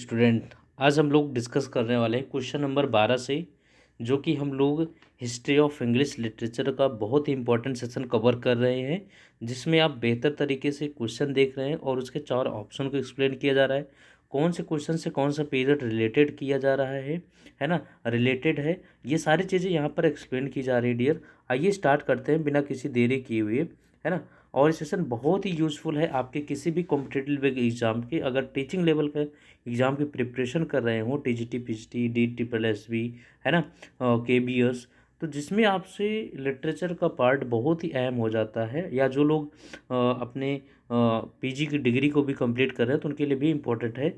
Student, आज हम लोग डिस्कस करने वाले हैं क्वेश्चन नंबर 12 से, जो कि हम लोग हिस्ट्री ऑफ इंग्लिश लिटरेचर का बहुत ही इंपॉर्टेंट सेशन कवर कर रहे हैं, जिसमें आप बेहतर तरीके से क्वेश्चन देख रहे हैं और उसके 4 ऑप्शन को एक्सप्लेन किया जा रहा है। कौन से क्वेश्चन से कौन सा पीरियड रिलेटेड किया जा रहा है ना, रिलेटेड है, ये सारी चीज़ें यहाँ पर एक्सप्लेन की जा रही है डियर। आइए स्टार्ट करते हैं बिना किसी देरी किए हुए, है ना। और ये सेशन बहुत ही यूज़फुल है आपके किसी भी कॉम्पिटिटिव एग्जाम के, अगर टीचिंग लेवल का एग्ज़ाम की प्रिपरेशन कर रहे हो, TGT, PGT, D triple S B, है ना, केबीएस, तो जिसमें आपसे लिटरेचर का पार्ट बहुत ही अहम हो जाता है, या जो लोग अपने पीजी की डिग्री को भी कंप्लीट कर रहे हैं तो उनके लिए भी इम्पोर्टेंट है।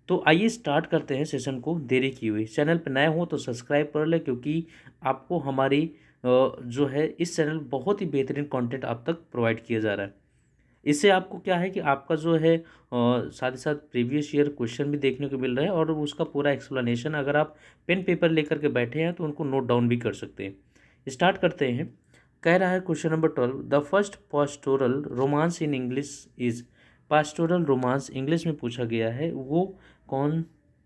तो आइए स्टार्ट करते हैं सेशन को देरी की हुई। चैनल पर नए हो तो सब्सक्राइब कर ले, क्योंकि आपको हमारी जो है इस चैनल बहुत ही बेहतरीन कंटेंट आप तक प्रोवाइड किया जा रहा है। इससे आपको क्या है कि आपका जो है साथ ही साथ प्रीवियस ईयर क्वेश्चन भी देखने को मिल रहा है, और उसका पूरा एक्सप्लेनेशन अगर आप पेन पेपर लेकर के बैठे हैं तो उनको नोट डाउन भी कर सकते हैं। स्टार्ट करते हैं। कह रहा है question number 12, the first pastoral romance in English is. Pastoral romance English में पूछा गया है, वो कौन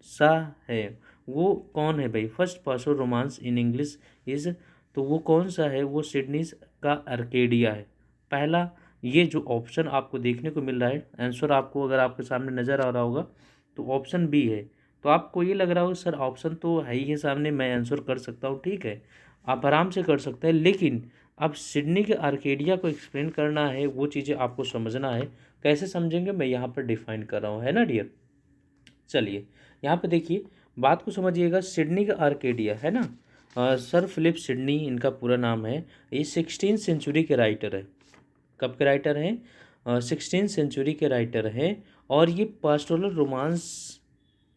सा है? वो कौन है भाई? First pastoral romance in English is, तो वो कौन सा है? वो सिडनीज का आर्केडिया है। पहला ये जो ऑप्शन आपको देखने को मिल रहा है, आंसर आपको अगर आपके सामने नज़र आ रहा होगा तो ऑप्शन बी है। तो आपको ये लग रहा होगा सर ऑप्शन तो है ही है सामने, मैं आंसर कर सकता हूँ। ठीक है, आप आराम से कर सकते हैं, लेकिन अब सिडनी के आर्केडिया को एक्सप्लेन करना है, वो चीज़ें आपको समझना है। कैसे समझेंगे मैं यहाँ पर डिफाइन कर रहा हूँ, है ना डियर। चलिए यहाँ पे देखिए, बात को समझिएगा। सिडनी का आर्केडिया है ना, सर फिलिप सिडनी इनका पूरा नाम है। ये 16th सेंचुरी के राइटर है। कब के राइटर हैं? 16th सेंचुरी के राइटर हैं। और ये पास्टोरल रोमांस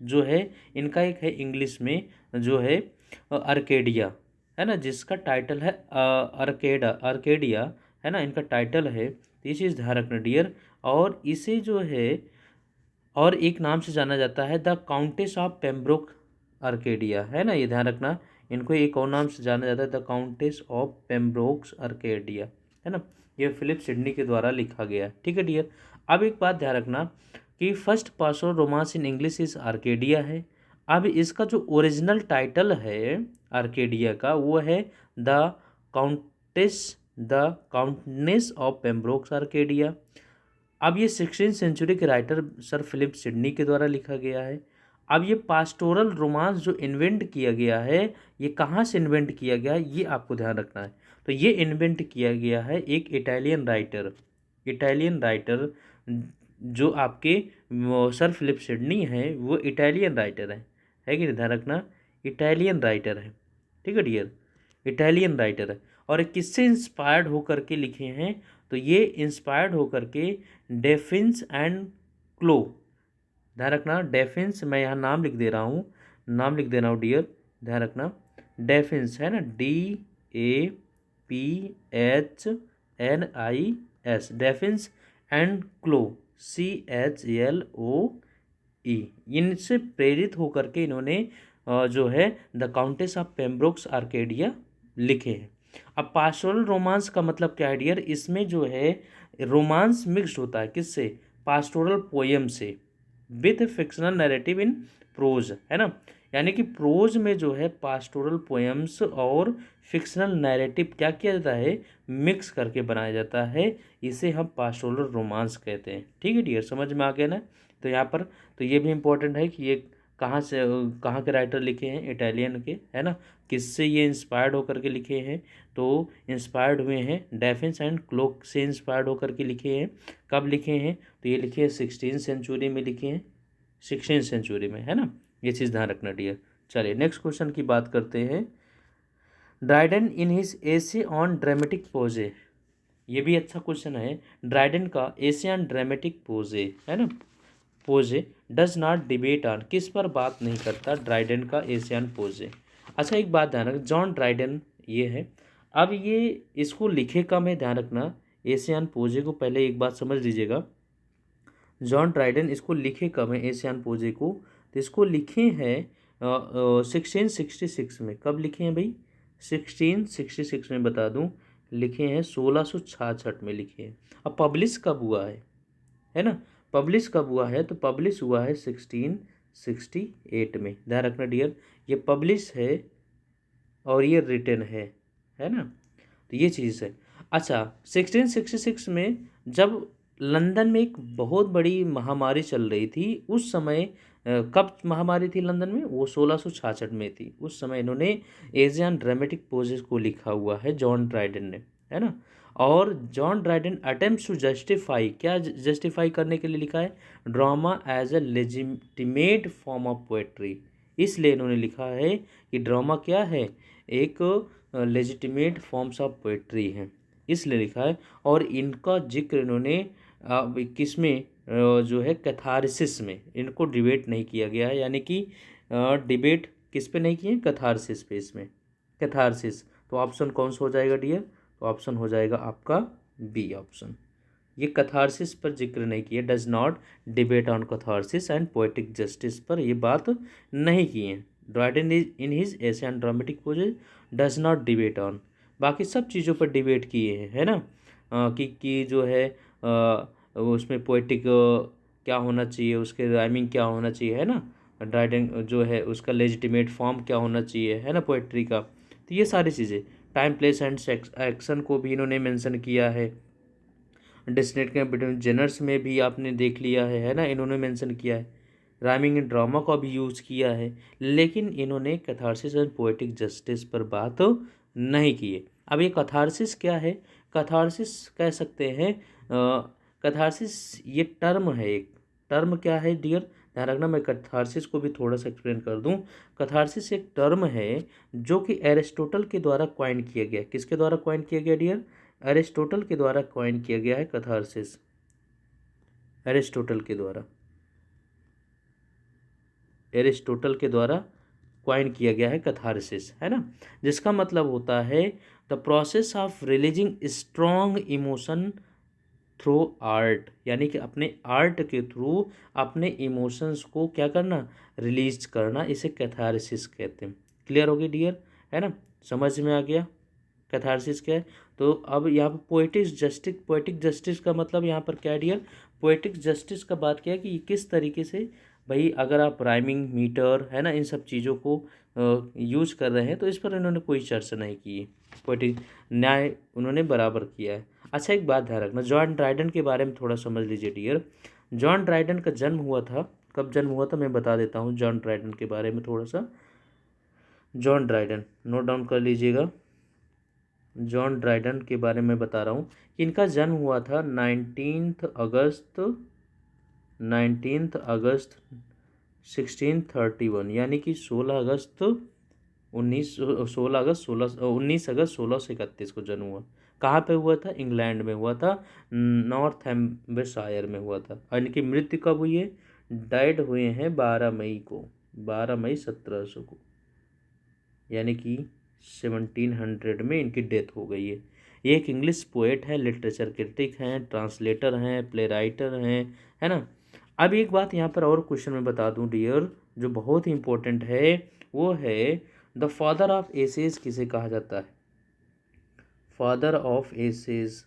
जो है इनका एक है इंग्लिश में, जो है आर्केडिया, है ना, जिसका टाइटल है आर्केडिया, है ना, इनका टाइटल है। तो ये चीज़ ध्यान रखना डियर। और इसे जो है और एक नाम से जाना जाता है, the countess of Pembroke Arcadia, है ना, ये ध्यान रखना। इनको एक और नाम से जाना जाता है, the countess of Pembroke's Arcadia, है ना। ये फिलिप सिडनी के द्वारा लिखा गया, ठीक है डियर। अब एक बात ध्यान रखना कि first pastoral romance in English is Arcadia है। अब इसका जो ओरिजिनल टाइटल है आर्केडिया का, वो है the countess the countess of Pembroke's Arcadia. अब ये 16th सेंचुरी के राइटर सर फिलिप सिडनी के द्वारा लिखा गया है। अब ये पास्टोरल रोमांस जो इन्वेंट किया गया है, ये कहाँ से इन्वेंट किया गया है, ये आपको ध्यान रखना है। तो ये इन्वेंट किया गया है एक इटालियन राइटर, जो आपके सर फिलिप सिडनी है, वो इटालियन राइटर है कि नहीं? ध्यान रखना, इटालियन राइटर है, ठीक है डियर, इटालियन राइटर है। और ये किससे इंस्पायर्ड होकर के लिखे हैं? तो ये इंस्पायर्ड होकर के डेफिन्स एंड क्लो, ध्यान रखना, डेफिन्स, मैं यहाँ नाम लिख दे रहा हूँ, नाम लिख दे रहा हूँ डियर, ध्यान रखना। डेफिन्स है ना, DAPHNIS, डेफिन्स एंड क्लो, CHLOE, इनसे प्रेरित होकर के इन्होंने जो है the countess of Pembroke's Arcadia लिखे हैं। अब पास्टोरल रोमांस का मतलब क्या है डियर? इसमें जो है रोमांस मिक्स्ड होता है, किससे? पास्टोरल पोएम से, with fictional narrative in prose, है ना। यानी कि प्रोज में जो है पास्टोरल पोएम्स और फिक्शनल नैरेटिव क्या किया जाता है? मिक्स करके बनाया जाता है। इसे हम पास्टोरल रोमांस कहते हैं, ठीक है डियर, समझ में आ गया ना। तो यहाँ पर तो ये भी इम्पोर्टेंट है कि ये कहाँ से कहाँ के राइटर लिखे हैं? इटालियन के, है ना। किससे ये इंस्पायर्ड होकर के लिखे हैं? तो इंस्पायर्ड हुए हैं डेफिन्स एंड क्लोक से, इंस्पायर्ड होकर के लिखे हैं। कब लिखे हैं? तो ये लिखे हैं 16th सेंचुरी में लिखे हैं, 16th सेंचुरी में, है ना। ये चीज़ ध्यान रखना डियर। चलिए नेक्स्ट क्वेश्चन की बात करते हैं। Dryden in his essay on dramatic poesy, ये भी अच्छा क्वेश्चन है। ड्राइडन का एसे ऑन ड्रामेटिक पोजे, है ना, पोजे डज नॉट डिबेट ऑन, किस पर बात नहीं करता? ड्राइडन का एसे ऑन पोजे। अच्छा एक बात ध्यान रखना, जॉन ड्राइडन ये है। अब ये इसको लिखे कम है, ध्यान रखना। एसे ऑन पोजे को पहले एक बात समझ लीजिएगा, जॉन ड्राइडन इसको लिखे कब है एशियन पोजे को? तो इसको लिखे हैं 1666 में। कब लिखे हैं भाई? 1666 में, बता दूं, लिखे हैं 1666 में लिखे हैं। अब पब्लिश कब हुआ है ना, पब्लिश कब हुआ है? तो पब्लिश हुआ है 16 1868 में। ध्यान रखना डियर, ये पब्लिश है और ये रिटन है ना, तो ये चीज़ है। अच्छा, 1666 में जब लंदन में एक बहुत बड़ी महामारी चल रही थी, उस समय कब महामारी थी लंदन में, वो 1666 में थी। उस समय इन्होंने एशियन ड्रामेटिक पोजेस को लिखा हुआ है जॉन ड्राइडन ने, है ना। और John Dryden attempts to justify, क्या जस्टिफाई करने के लिए लिखा है, drama as a legitimate form of poetry. इसलिए इन्होंने लिखा है कि ड्रामा क्या है, एक लेजिटिमेट फॉर्म्स ऑफ पोएट्री हैं, इसलिए लिखा है। और इनका जिक्र इन्होंने किस में जो है कैथारसिस में, इनको डिबेट नहीं किया गया है, यानी कि डिबेट किस पे नहीं किए, कैथारसिस पे, इसमें कैथारसिस। तो ऑप्शन कौन सा हो जाएगा डियर, तो ऑप्शन हो जाएगा आपका बी ऑप्शन। ये कैथारसिस पर जिक्र नहीं किया, does not debate on catharsis and poetic justice पर ये बात नहीं की है। Dryden in his essay and dramatic poesies does not debate on, बाकी सब चीज़ों पर डिबेट किए हैं, है ना। कि जो है उसमें पोएटिक क्या होना चाहिए, उसके राइमिंग क्या होना चाहिए, है ना। ड्राइडन जो है उसका लेजिटिमेट फॉर्म क्या होना चाहिए, है ना, पोएट्री का। तो ये सारी चीज़ें, टाइम प्लेस एंड एक्शन को भी इन्होंने मेंशन किया है। डेस्टिनेट के बिटवीन जेनर्स में भी आपने देख लिया है ना, इन्होंने मेंशन किया है। राइमिंग एंड ड्रामा का भी यूज़ किया है, लेकिन इन्होंने कैथारसिस एंड पोएटिक जस्टिस पर बात नहीं की है। अब ये कैथारसिस क्या है, कैथारसिस कह सकते हैं, कैथारसिस ये टर्म है, एक टर्म क्या है डियर, ध्यान रखना। मैं कैथारसिस को भी थोड़ा सा एक्सप्लेन कर दूं। कैथारसिस एक टर्म है जो कि एरिस्टोटल के द्वारा क्वाइन किया गया। किसके द्वारा क्वाइन किया गया डियर, एरिस्टोटल के द्वारा कॉइन किया गया है कैथारसिस, एरिस्टोटल के द्वारा, एरिस्टोटल के द्वारा कॉइन किया गया है कैथारसिस, है ना। जिसका मतलब होता है the process of releasing strong emotion through art, यानी कि अपने आर्ट के थ्रू अपने इमोशंस को क्या करना, रिलीज करना, इसे कैथारसिस कहते हैं। क्लियर हो गई डियर, है ना, समझ में आ गया कैथारसिस क्या है। तो अब यहाँ पर पोएटिक जस्टिस का मतलब यहाँ पर क्या है डियर, पोएटिक जस्टिस का बात क्या है कि किस तरीके से भाई, अगर आप राइमिंग मीटर, है ना, इन सब चीज़ों को यूज कर रहे हैं, तो इस पर इन्होंने कोई चर्चा नहीं की है। पोएटिक न्याय उन्होंने बराबर किया है। अच्छा, एक बात ध्यान रखना, जॉन ड्राइडन के बारे में थोड़ा समझ लीजिए डियर। जॉन ड्राइडन का जन्म हुआ था, कब जन्म हुआ था मैं बता देता हूँ जॉन ड्राइडन के बारे में थोड़ा सा। जॉन ड्राइडन नोट डाउन कर लीजिएगा। जॉन ड्राइडन के बारे में बता रहा हूँ कि इनका जन्म हुआ था 19 अगस्त 1631, यानी कि 19 अगस्त 1631 को जन्म हुआ। कहाँ पे हुआ था, इंग्लैंड में हुआ था, नॉर्थ हैम्पशायर में हुआ था। और इनकी मृत्यु कब हुई है, डाइड हुए हैं 12 मई 1700 को, यानी कि 1700 में इनकी डेथ हो गई है। ये एक इंग्लिश पोएट है, लिटरेचर क्रिटिक हैं, ट्रांसलेटर हैं, प्ले राइटर हैं, है ना। अब एक बात यहाँ पर और क्वेश्चन में बता दूं डियर, जो बहुत ही इंपॉर्टेंट है, वो है द फादर ऑफ एसेज किसे कहा जाता है, फादर ऑफ एसेज,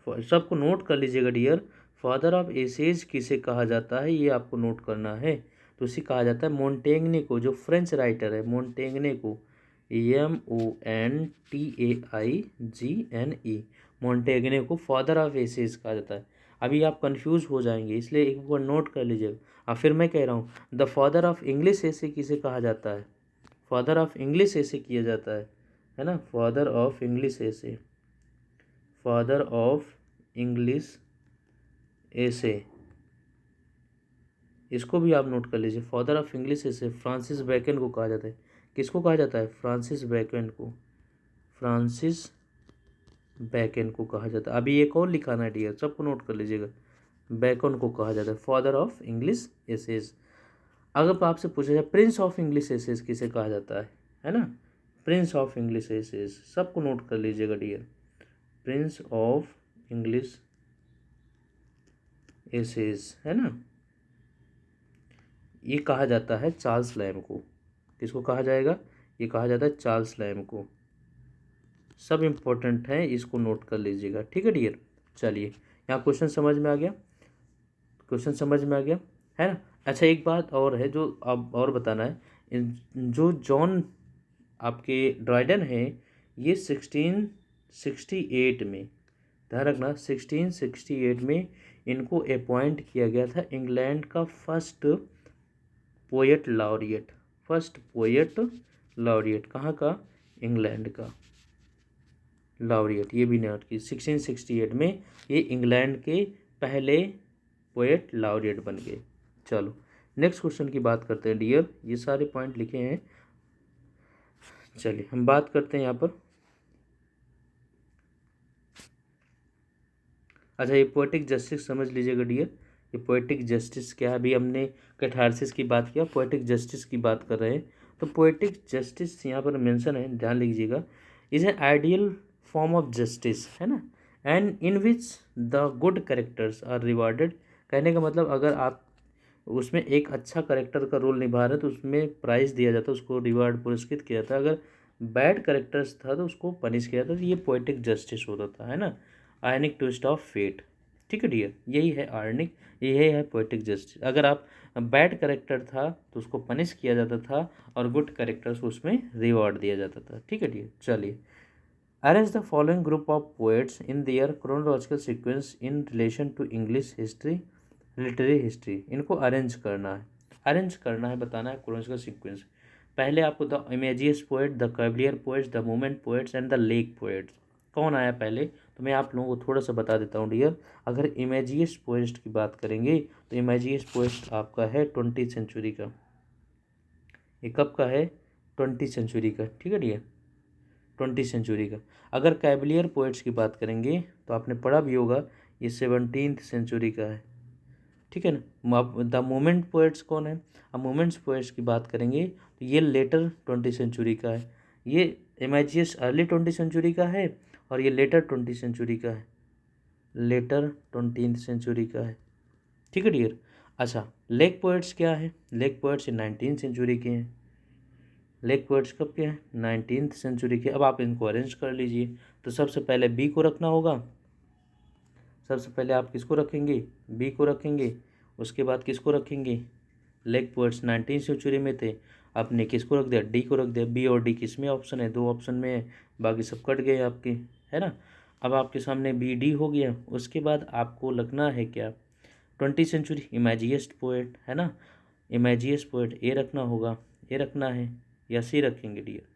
सबको नोट कर लीजिएगा डियर। फादर ऑफ एसेज किसे कहा जाता है, ये आपको नोट करना है। तो उसे कहा जाता है मोंटेग्ने को, जो फ्रेंच राइटर है मोंटेग्ने को, Montaigene, मोंटेग्ने को फादर ऑफ एसेज कहा जाता है। अभी आप कंफ्यूज हो जाएंगे, इसलिए एक बार नोट कर लीजिएगा। अब फिर मैं कह रहा हूँ, द फादर ऑफ इंग्लिश एसे किसे कहा जाता है, फादर ऑफ इंग्लिश एसे किया जाता है ना, father of English essay, father of English essay, इसको भी आप नोट कर लीजिए। Father of English essay Francis Bacon को कहा जाता है। किसको कहा जाता है, फ्रांसिस बैकन को, फ्रांसिस बैकन को कहा जाता है। अभी एक और लिखाना है डियर, सबको नोट कर लीजिएगा। बैकन को कहा जाता है फादर ऑफ इंग्लिश एसेज। अगर आपसे पूछा जाए प्रिंस ऑफ इंग्लिश एसेज किसे कहा जाता है ना, प्रिंस ऑफ इंग्लिश एसेज, सबको नोट कर लीजिएगा dear. Prince of English essays, है ना, ये कहा जाता है चार्ल्स लैम को। किसको कहा जाएगा, ये कहा जाता है चार्ल्स लैम को। सब इम्पोर्टेंट है, इसको नोट कर लीजिएगा, ठीक है डियर। चलिए, यहाँ क्वेश्चन समझ में आ गया, क्वेश्चन समझ में आ गया, है ना। अच्छा, एक बात और है जो अब और बताना है। जो जॉन आपके ड्राइडन है, ये 1668 में, ध्यान रखना 1668 में इनको अपॉइंट किया गया था इंग्लैंड का first poet laureate. First poet laureate कहाँ का? इंग्लैंड का लॉरिएट। ये भी नोट की 1668 में ये इंग्लैंड के पहले पोएट लॉरिएट बन गए। चलो नेक्स्ट क्वेश्चन की बात करते हैं डियर। ये सारे पॉइंट लिखे हैं, चलिए हम बात करते हैं यहाँ पर। अच्छा, ये पोएटिक जस्टिस समझ लीजिएगा डियर। ये पोएटिक जस्टिस क्या है? अभी हमने कैथारसिस की बात किया, पोएटिक जस्टिस की बात कर रहे हैं। तो पोएटिक जस्टिस यहाँ पर मेंशन है, ध्यान लीजिएगा। Is an ideal form of justice, है ना, and in which the good characters are rewarded. कहने का मतलब अगर आप उसमें एक अच्छा करेक्टर का रोल निभा रहे हैं तो उसमें प्राइज़ दिया जाता है, उसको रिवार्ड पुरस्कृत किया जाता है। अगर बैड करेक्टर्स था तो उसको पनिश किया जाता है। तो ये पोएटिक जस्टिस होता था, है ना, आयनिक ट्विस्ट ऑफ फेट। ठीक है डियर, यही है आर्निक, यही है पोएटिक जस्टिस। अगर आप बैड करेक्टर था तो उसको पनिश किया जाता था और गुड करेक्टर्स को उसमें रिवॉर्ड दिया जाता था। ठीक है डियर, चलिए। Arrange the following group of poets in their chronological sequence in relation to English history, literary history. इनको अरेंज करना है, अरेंज करना है, बताना है क्रोनोलॉजिकल सीक्वेंस। पहले आपको the imagist poet, the cavalier poets, the moment poets and the lake poets. कौन आया पहले? तो मैं आप लोगों को थोड़ा सा बता देता हूँ डियर। अगर इमेजियस पोएट की बात करेंगे तो इमेजियस पोएट आपका है 20वीं सेंचुरी का। ये कब का है? 20वीं सेंचुरी का। ठीक है डियर, 20वीं सेंचुरी का। अगर कैवलियर पोएट्स की बात करेंगे तो आपने पढ़ा भी होगा, ये 17वीं सेंचुरी का है। ठीक है ना। अब द मोमेंट पोएट्स कौन है? अब मोमेंट्स पोएट्स की बात करेंगे तो ये लेटर 20वीं सेंचुरी का है। ये इमेजियस अर्ली 20वीं सेंचुरी का है और ये लेटर 20वीं सेंचुरी का है, लेटर 20वीं सेंचुरी का है। ठीक है डियर। अच्छा, लेक पोएट्स क्या है? लेक पोएट्स 19वीं सेंचुरी के हैं। लेक पोएट्स कब के हैं? 19वीं सेंचुरी के। अब आप इनको अरेंज कर लीजिए। तो सबसे पहले बी को रखना होगा, सबसे पहले आप किसको रखेंगे? बी को रखेंगे। उसके बाद किसको रखेंगे? लेग पोएट्स 19वीं सेंचुरी में थे, आपने किसको रख दिया? डी को रख दिया। बी और डी किस में ऑप्शन है? 2 ऑप्शन में है, बाकी सब कट गए आपके, है ना। अब आपके सामने बी डी हो गया। उसके बाद आपको लगना है क्या? 20वीं सेंचुरी इमेजियस्ट पोएट, है ना, इमेजियस पोएट ए रखना होगा, ए रखना है या सी रखेंगे dear?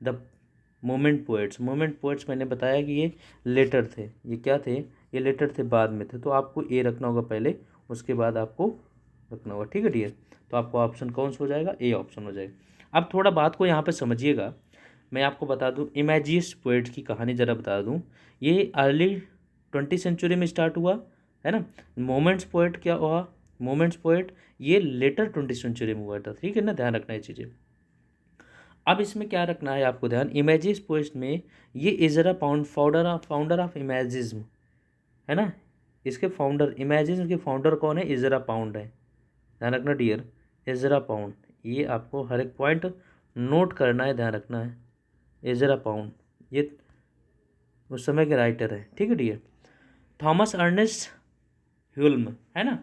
The moment poets, movement poets मैंने बताया कि ये लेटर थे। ये क्या थे? ये लेटर थे, बाद में थे, तो आपको ए रखना होगा पहले, उसके बाद आपको रखना होगा। ठीक है डियर, तो आपको ऑप्शन कौन सा हो जाएगा? ए ऑप्शन हो जाएगा। अब थोड़ा बात को यहाँ पे समझिएगा। मैं आपको बता दूँ इमेजियस पोएट की कहानी ज़रा बता दूँ। ये अर्ली 20वीं सेंचुरी में स्टार्ट हुआ, है ना। मोमेंट्स पोएट क्या हुआ? मोमेंट्स पोएट ये लेटर 20वीं सेंचुरी में हुआ था। ठीक है ना, ध्यान रखना ये चीज़ें। अब इसमें क्या रखना है आपको ध्यान, इमेजिस पोस्ट में ये इजरा फाउंडर ऑफ इमेजिज्म, है ना। इसके फाउंडर, इमेजिज्म के फाउंडर कौन है? इजरा पाउंड है, ध्यान रखना डियर, इजरा पाउंड। ये आपको हर एक पॉइंट नोट करना है, ध्यान रखना है। इजरा पाउंड ये उस समय के राइटर है। ठीक है डियर। थॉमस अर्नेस्ट ह्यूल्म, है ना,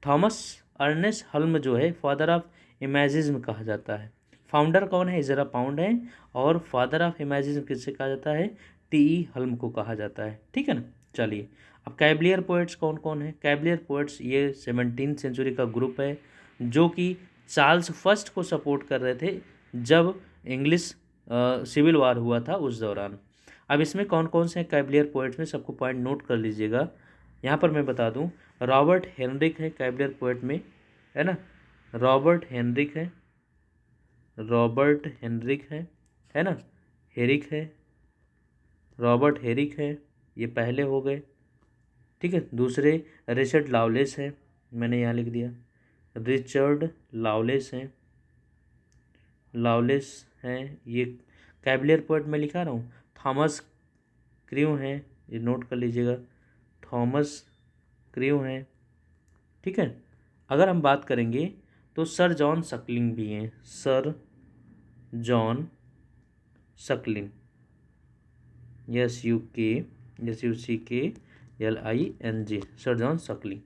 थॉमस अर्नेस्ट हल्म जो है फादर ऑफ इमेजिज्म कहा जाता है। फाउंडर कौन है? इजरा पाउंड है। और फादर ऑफ इमेजिज्म किससे कहा जाता है? टी हल्म को कहा जाता है। ठीक है ना। चलिए, अब कैवलियर पोएट्स कौन कौन है? कैवलियर पोएट्स ये 17वीं सेंचुरी का ग्रुप है जो कि चार्ल्स फर्स्ट को सपोर्ट कर रहे थे जब इंग्लिश सिविल वार हुआ था उस दौरान। अब इसमें कौन कौन से कैवलियर पोएट्स में, सबको पॉइंट नोट कर लीजिएगा। यहाँ पर मैं बता दूँ, रॉबर्ट हेनरिक है कैवलियर पोएट में, है ना, रॉबर्ट हेनरिक है, रॉबर्ट हेनरिक है ना, हेरिक है, रॉबर्ट हेरिक है, ये पहले हो गए। ठीक है। दूसरे रिचर्ड लावलेस है, मैंने यहाँ लिख दिया, रिचर्ड लावलेस है, लावलेस है, ये कैवलियर पोएट में लिखा रहा हूँ। थॉमस क्रू है, ये नोट कर लीजिएगा, थॉमस क्रू है। ठीक है। अगर हम बात करेंगे तो सर जॉन सकलिंग भी हैं, sir John Suckling, SUKLING, sir John Suckling.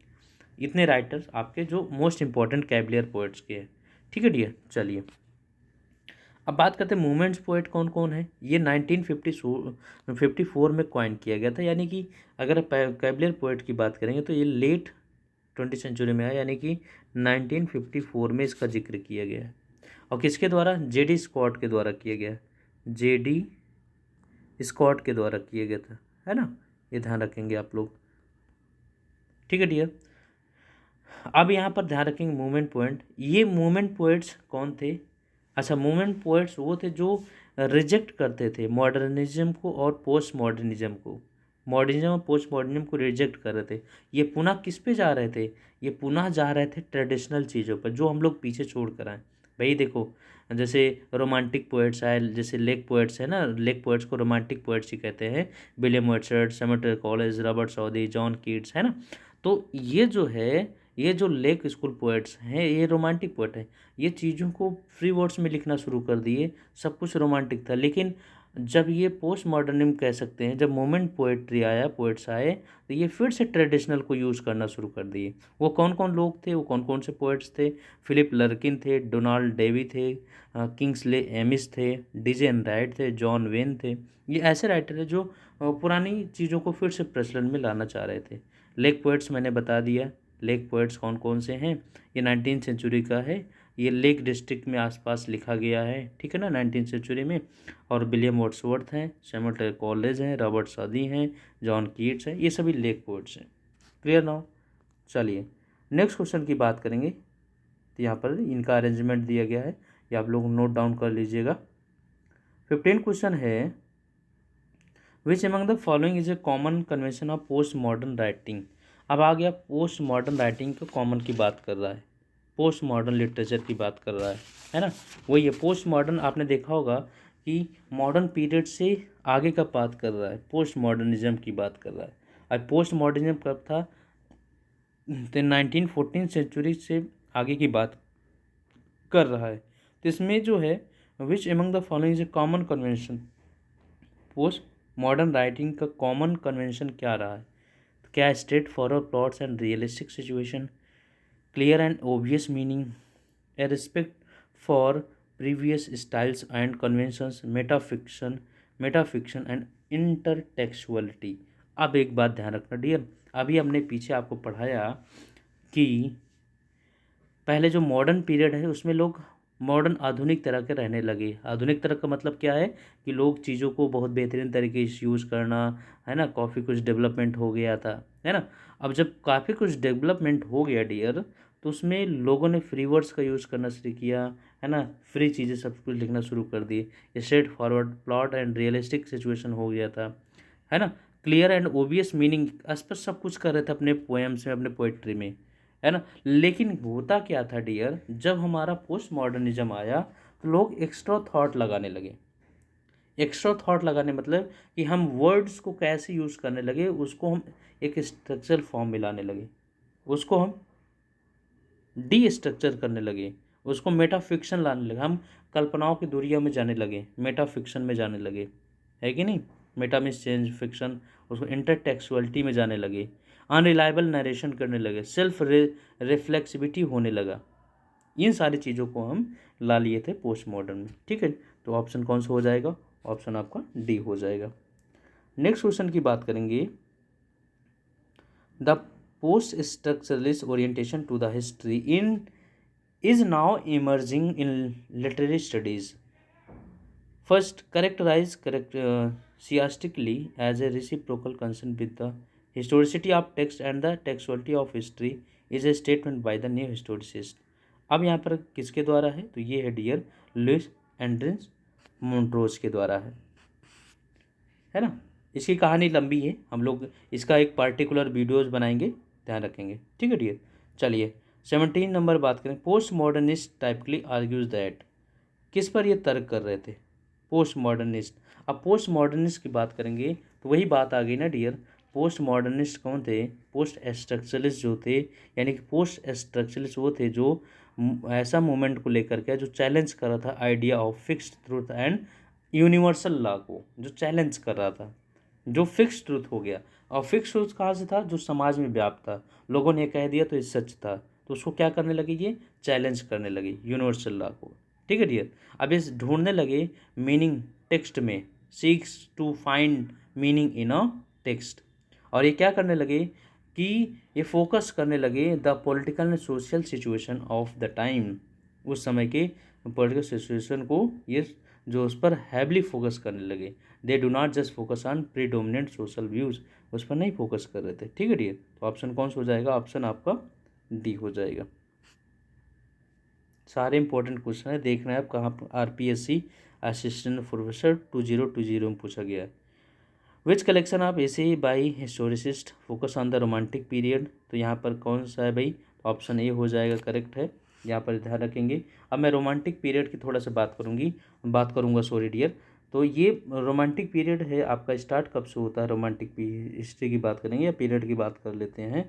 इतने राइटर्स आपके जो मोस्ट इंपॉर्टेंट कैबलियर पोएट्स के हैं। ठीक है डियर, चलिए अब बात करते हैं मूवमेंट्स पोएट कौन कौन है। ये 1954 में कॉइन किया गया था, यानी कि अगर कैबलियर पोएट की बात करेंगे तो ये लेट 20वीं सेंचुरी में आया, यानी कि 1954 में इसका जिक्र किया गया है। और किसके द्वारा? जेडी स्कॉट के द्वारा किया गया, जेडी स्कॉट के द्वारा किया गया था, है ना, ये ध्यान रखेंगे आप लोग। ठीक है डियर, अब यहाँ पर ध्यान रखेंगे मूवमेंट पोएट। ये मूवमेंट पोएट्स कौन थे? अच्छा, मूवमेंट पोएट्स वो थे जो रिजेक्ट करते थे मॉडर्निज्म को और पोस्ट मॉडर्निज्म को। मॉडर्निज्म और पोस्ट मॉडर्निज्म को रिजेक्ट कर रहे थे। ये पुनः किस पे जा रहे थे? ये पुनः जा रहे थे ट्रेडिशनल चीज़ों पर जो हम लोग पीछे छोड़ कर आए। भाई देखो, जैसे रोमांटिक पोएट्स आए, जैसे लेक पोएट्स है ना, लेक पोएट्स को रोमांटिक पोएट्स ही कहते हैं। William Wordsworth, Samuel Coleridge, Robert Southey, John Keats, है ना। तो ये जो है, ये जो लेक स्कूल पोएट्स हैं, ये रोमांटिक पोएट हैं। ये चीज़ों को फ्री वर्ड्स में लिखना शुरू कर दिए, सब कुछ रोमांटिक था। लेकिन जब ये पोस्ट मॉडर्निज्म कह सकते हैं, जब मोमेंट पोएट्री आया, पोएट्स आए, तो ये फिर से ट्रेडिशनल को यूज़ करना शुरू कर दिए। वो कौन कौन लोग थे, वो कौन कौन से पोएट्स थे? फिलिप लर्किन थे, डोनाल्ड डेवी थे, किंग्सले एमिस थे, डीजे एनराइट थे, जॉन वेन थे। ये ऐसे राइटर हैं जो पुरानी चीज़ों को फिर से प्रचलन में लाना चाह रहे थे। लेक पोएट्स मैंने बता दिया, लेक पोएट्स कौन कौन से हैं। ये 19वीं सेंचुरी का है, ये लेक डिस्ट्रिक्ट में आसपास लिखा गया है, ठीक है ना, 19वीं सेंचुरी में। और विलियम वर्ड्सवर्थ हैं, सैमुअल कॉलेज हैं, रॉबर्ट सॉदी हैं, जॉन कीट्स हैं, ये सभी लेक पोएट्स हैं। Clear now? चलिए नेक्स्ट क्वेश्चन की बात करेंगे। तो यहाँ पर इनका अरेंजमेंट दिया गया है, ये आप लोग नोट डाउन कर लीजिएगा। 15 क्वेश्चन है, which among the following is a common convention of post modern writing. अब आ गया पोस्ट मॉडर्न राइटिंग का कॉमन की बात कर रहा है, पोस्ट मॉडर्न लिटरेचर की बात कर रहा है ना। वही है पोस्ट मॉडर्न, आपने देखा होगा कि मॉडर्न पीरियड से आगे का बात कर रहा है, पोस्ट मॉडर्निज्म की बात कर रहा है। अब पोस्ट मॉडर्निज्म कब था? तो 1914 सेंचुरी से आगे की बात कर रहा है। तो इसमें जो है which among the following is a common convention, post modern writing का कॉमन कन्वेंशन क्या रहा है? तो क्या? Straight forward plots and realistic situation, clear and obvious meaning, A respect for previous styles and conventions, metafiction and intertextuality. अब एक बात ध्यान रखना डियर, अभी हमने पीछे आपको पढ़ाया कि पहले जो मॉडर्न पीरियड है उसमें लोग मॉडर्न आधुनिक तरह के रहने लगे। आधुनिक तरह का मतलब क्या है कि लोग चीज़ों को बहुत बेहतरीन तरीके से यूज़ करना, है ना, काफ़ी कुछ डेवलपमेंट हो गया था, है ना। अब जब काफ़ी कुछ डेवलपमेंट हो गया डियर, तो उसमें लोगों ने फ्री वर्ड्स का यूज़ करना शुरू किया, है ना, फ्री चीज़ें सब कुछ लिखना शुरू कर दिए। Straight forward plot and realistic situation हो गया था, है ना। क्लियर एंड ओबियस मीनिंग, स्पष्ट सब कुछ कर रहे थे अपने पोएम्स में, अपने पोएट्री में, है ना। लेकिन होता क्या था डियर, जब हमारा पोस्ट मॉडर्निज्म आया तो लोग एक्स्ट्रा थॉट लगाने लगे। एक्स्ट्रा थॉट लगाने मतलब कि हम वर्ड्स को कैसे यूज़ करने लगे, उसको हम एक स्ट्रक्चर फॉर्म में लाने लगे, उसको हम डी स्ट्रक्चर करने लगे, उसको मेटाफिक्शन लाने लगे, हम कल्पनाओं की दुनिया में जाने लगे, मेटाफिक्शन में जाने लगे, है कि नहीं। मेटा मीन्स चेंज, फिक्शन, उसको इंटरटेक्चुअलिटी में जाने लगे, अनरिलायबल नरेशन करने लगे, सेल्फ रिफ्लेक्सिविटी होने लगा। इन सारी चीज़ों को हम ला लिए थे पोस्ट मॉडर्न में, ठीक है। तो ऑप्शन कौन सा हो जाएगा? ऑप्शन आपका डी हो जाएगा। नेक्स्ट क्वेश्चन की बात करेंगे, the post structuralist orientation to the history in is now emerging in literary studies. First, characteristically as a reciprocal concern with the historicity of text and the textuality of history is a statement by the new historicist. अब यहाँ पर किसके द्वारा है? तो ये है dear Louis एंड्रिस मोंट्रोज के द्वारा है ना। इसकी कहानी लंबी है, हम लोग इसका एक पार्टिकुलर वीडियोज़ बनाएंगे, ध्यान रखेंगे, ठीक है डियर। चलिए 17 नंबर बात करें, पोस्ट मॉडर्निस्ट टाइपली आर्ग्यूज दैट, किस पर ये तर्क कर रहे थे? Post modernist. अब पोस्ट मॉडर्निस्ट की बात करेंगे तो वही बात आ गई ना डियर, पोस्ट मॉडर्निस्ट कौन थे? पोस्ट स्ट्रक्चरलिस्ट जो थे, यानी कि पोस्ट स्ट्रक्चरलिस्ट वो थे जो ऐसा मूवमेंट को लेकर के जो चैलेंज कर रहा था idea of fixed truth and universal law को, जो चैलेंज कर रहा था, जो फिक्स्ड ट्रूथ हो गया, और फिक्स ट्रूथ कहाँ से था, जो समाज में व्याप्त था, लोगों ने कह दिया तो ये सच था, तो उसको क्या करने लगे, ये चैलेंज करने लगे यूनिवर्सल लॉ को। ठीक है डियर। अब इस ढूंढने लगे मीनिंग टेक्स्ट में, seeks to find meaning in a text. और ये क्या करने लगे कि ये फोकस करने लगे the political and social situation of the time, उस समय के पॉलिटिकल सिचुएशन को ये जो उस पर हैवली फोकस करने लगे। They do not just focus on predominant social views, उस पर नहीं फोकस कर रहे थे। ठीक है डियर। तो ऑप्शन कौन सा हो जाएगा, ऑप्शन आपका डी हो जाएगा। सारे इंपॉर्टेंट क्वेश्चन है, देखना है आप कहाँ पर आरपीएससी असिस्टेंट प्रोफेसर 2020 में पूछा गया है। Which collection of essay by historicist focus on the romantic period, तो यहाँ पर कौन सा है भाई, ऑप्शन ए हो जाएगा, करेक्ट है, यहाँ पर ध्यान रखेंगे। अब मैं रोमांटिक पीरियड की थोड़ा सा बात करूँगा सॉरी डियर। तो ये रोमांटिक पीरियड है आपका, स्टार्ट कब से होता है रोमांटिक हिस्ट्री की बात करेंगे या पीरियड की बात कर लेते हैं।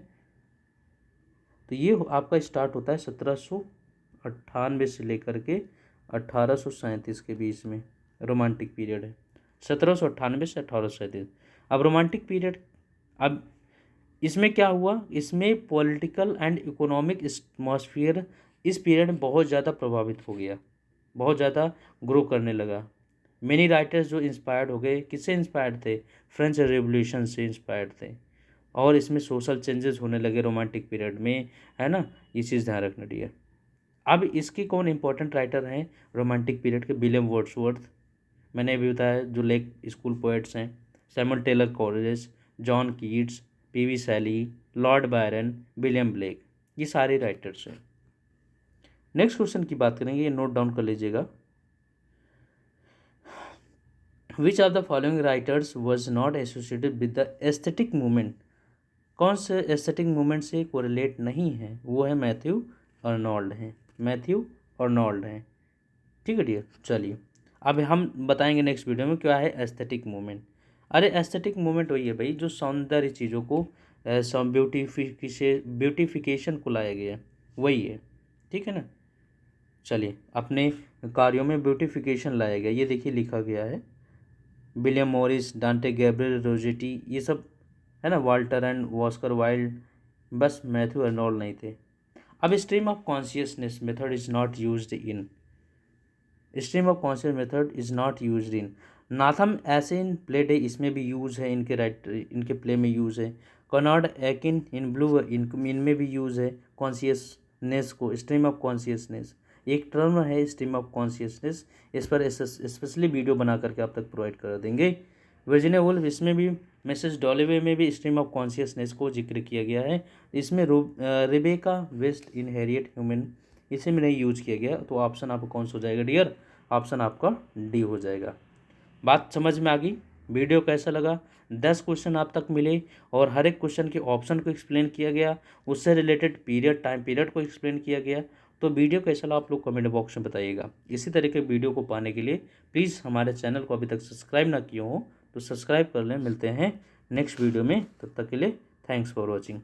तो ये आपका स्टार्ट होता है 1798 से लेकर के 1837 के बीच में रोमांटिक पीरियड है, 1798 से 1837। अब रोमांटिक पीरियड, अब इसमें क्या हुआ, इसमें पॉलिटिकल एंड इकोनॉमिक एटमॉस्फेयर इस पीरियड में बहुत ज़्यादा प्रभावित हो गया, बहुत ज़्यादा ग्रो करने लगा। मेनी राइटर्स जो इंस्पायर्ड हो गए, किससे इंस्पायर्ड थे, फ्रेंच रेवोल्यूशन से इंस्पायर्ड थे। और इसमें सोशल चेंजेस होने लगे रोमांटिक पीरियड में, है ना, ये चीज़ ध्यान रखना डियर। अब इसके कौन इंपॉर्टेंट राइटर हैं रोमांटिक पीरियड के, विलियम वर्ड्सवर्थ, मैंने अभी बताया, जो लेक स्कूल पोएट्स हैं, Samuel Taylor Coleridge, John Keats, P B Shelley, Lord Byron, William Blake, ये सारे राइटर्स हैं। नेक्स्ट क्वेश्चन की बात करेंगे, ये नोट डाउन कर लीजिएगा। Which of the following writers was not associated with the aesthetic movement, कौन से एस्थेटिक मूवमेंट से कोरिलेट नहीं है, वो है मैथ्यू अर्नोल्ड हैं, मैथ्यू अर्नोल्ड हैं। ठीक है डियर। चलिए अब हम बताएंगे नेक्स्ट वीडियो में क्या है एस्थेटिक मूवमेंट। अरे एस्थेटिक मूवमेंट वही है भाई जो सौंदर्य चीज़ों को ब्यूटिफिकेशन को लाया गया, वही है। ठीक है ना। चलिए अपने कार्यों में ब्यूटिफिकेशन लाया गया, ये देखिए लिखा गया है, William Morris, Dante Gabriel Rossetti, ये सब है ना, वाल्टर एंड ऑस्कर वाइल्ड, बस मैथ्यू अर्नोल्ड नहीं थे। अब stream of consciousness method is not used in, stream of conscious method is not used in नाथम एसिन प्लेड है, इसमें भी यूज़ है, इनके प्ले में यूज़ है। कॉनॉर्ड एकिन इन ब्लू इनमें भी यूज़ है कॉन्शियसनेस को, स्ट्रीम ऑफ कॉन्शियसनेस एक टर्म है, स्ट्रीम ऑफ कॉन्शियसनेस, इस पर स्पेशली वीडियो बना करके आप तक प्रोवाइड कर देंगे। वर्जिनिया वुल्फ, इसमें भी मिसेस डॉलीवे में भी स्ट्रीम ऑफ कॉन्शियसनेस को जिक्र किया गया है। इसमें रिबेका वेस्ट इन हैरियट ह्यूमन, इसे में नहीं यूज किया गया, तो ऑप्शन आपका कौन सा हो जाएगा डियर, ऑप्शन आपका डी हो जाएगा। बात समझ में आ गई। वीडियो कैसा लगा, 10 क्वेश्चन आप तक मिले और हर एक क्वेश्चन के ऑप्शन को एक्सप्लेन किया गया, उससे रिलेटेड टाइम पीरियड को एक्सप्लेन किया गया। तो वीडियो कैसा लगा आप लोग कमेंट बॉक्स में बताइएगा। इसी तरह के वीडियो को पाने के लिए प्लीज़ हमारे चैनल को अभी तक सब्सक्राइब ना किए हो तो सब्सक्राइब कर लें। मिलते हैं नेक्स्ट वीडियो में, तब तक के लिए थैंक्स फॉर वॉचिंग।